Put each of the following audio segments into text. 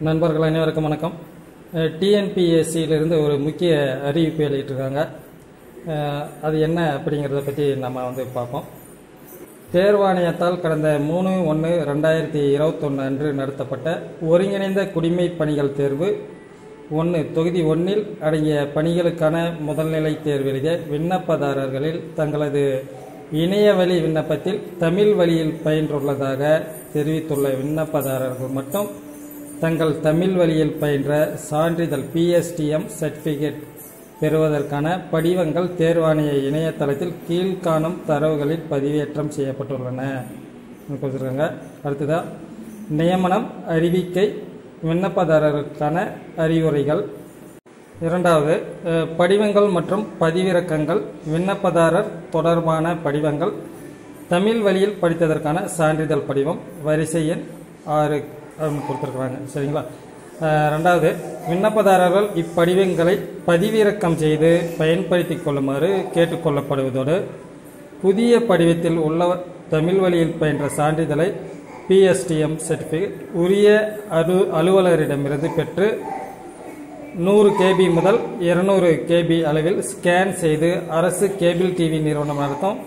நண்பர்கள் அனைவருக்கும் வணக்கம். டிஎன்பிஎஸ்சியிலிருந்து ஒரு முக்கிய அறிவிப்பு வெளியிட்டிருக்காங்க. அது என்ன அப்படிங்கிறத பற்றி நம்ம பார்ப்போம். தேர்வாணையத்தால் கடந்த 3/1/2021 அன்று நடத்தப்பட்ட ஒருங்கிணைந்த குடிமை பணிகள் தேர்வு 1 தொகுதி 1இல் அடங்கிய பணிகளுக்கான முதல்நிலை தேர்வு எழுதிய விண்ணப்பதாரர்களில் தங்களது இணையவழி விண்ணப்பத்தில் தமிழ் வழியில் பயின்றுள்ளதாக தெரிவித்துள்ள விண்ணப்பதாரர்கள் மட்டும் தங்கள் தமிழ் வழியில் பயின்ற சான்றிதழ் PSTM சர்டிஃபிகேட் பெறுவதற்கான படிவங்கள் தேர்வாணைய இணையதளத்தில் கீழ்காணும் தரவுகளில் பதிவேற்றம் செய்யப்பட்டுள்ளன கொடுத்துருக்காங்க. அடுத்ததாக நியமனம் அறிவிக்கை விண்ணப்பதாரருக்கான அறிவுரைகள். இரண்டாவது, படிவங்கள் மற்றும் பதிவிறக்கங்கள் விண்ணப்பதாரர் தொடர்பான படிவங்கள் தமிழ் வழியில் படித்ததற்கான சான்றிதழ் படிவம் வரிசை எண் 6 கொடுத்துருக்குறாங்க. சரிங்களா? ரெண்டாவது, விண்ணப்பதாரர்கள் இப்படிவங்களை பதிவிறக்கம் செய்து பயன்படுத்திக் கொள்ளுமாறு கேட்டுக்கொள்ளப்படுவதோடு புதிய படிவத்தில் உள்ள தமிழ் வழியில் பயின்ற சான்றிதழை PSTM சர்டிஃபிகேட் உரிய அலுவலரிடமிருந்து பெற்று 100 KB முதல் 200 KB அளவில் ஸ்கேன் செய்து அரசு கேபிள் டிவி நிறுவனம் நடத்தும்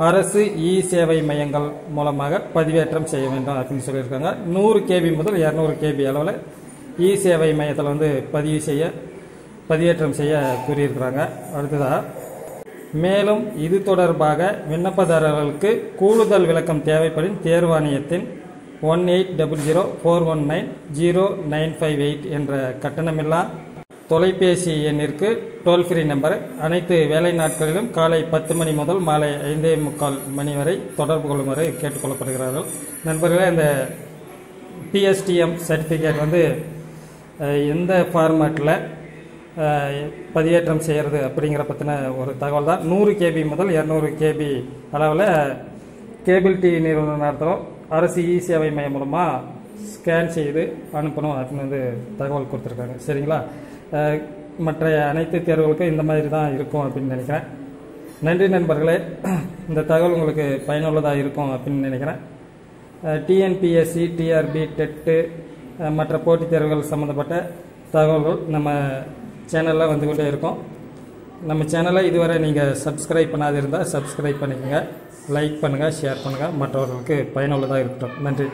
அரசு சேவை மையங்கள் மூலமாக பதிவேற்றம் செய்ய வேண்டும் அப்படின்னு சொல்லியிருக்காங்க. 100 KB முதல் 200 KB அளவில் சேவை மையத்தில் பதிவேற்றம் செய்ய கூறியிருக்கிறாங்க. அடுத்ததாக, மேலும் இது தொடர்பாக விண்ணப்பதாரர்களுக்கு கூடுதல் விளக்கம் தேவைப்படும் தேர்வாணையத்தின் 1800419095 என்ற கட்டணமில்லா தொலைபேசி எண்ணிற்கு டோல் ஃப்ரீ நம்பர் அனைத்து வேலை நாட்களிலும் காலை 10 மணி முதல் மாலை 5:45 மணி வரை தொடர்பு கொள்ளுமாறு கேட்டுக்கொள்ளப்படுகிறார்கள். நண்பர்களே, இந்த PSTM சர்டிஃபிகேட் எந்த ஃபார்மேட்டில் பதிவேற்றம் செய்கிறது அப்படிங்கிற பற்றின ஒரு தகவல் தான். 100 KB முதல் 200 KB அளவில் கேபிள் டிவி நிறுவனம் நடத்துகிறோம் அரசு சேவை மையம் மூலமாக ஸ்கேன் செய்து அனுப்பணும் அப்படின்னு தகவல் கொடுத்துருக்காங்க. சரிங்களா? மற்ற அனைத்து தேர்வுகளுக்கும் இந்த மாதிரி தான் இருக்கும் அப்படின்னு நினைக்கிறேன். நன்றி நண்பர்களே. இந்த தகவல் உங்களுக்கு பயனுள்ளதாக இருக்கும் அப்படின்னு நினைக்கிறேன். TNPSC, TRB, TET மற்ற போட்டித் தேர்வுகள் சம்மந்தப்பட்ட தகவல்கள் நம்ம சேனலில் வந்துக்கிட்டே இருக்கும். நம்ம சேனலை இதுவரை நீங்கள் சப்ஸ்கிரைப் பண்ணாதிருந்தால் சப்ஸ்கிரைப் பண்ணிக்கோங்க, லைக் பண்ணுங்கள், ஷேர் பண்ணுங்கள், மற்றவர்களுக்கு பயனுள்ளதாக இருக்கட்டும். நன்றி.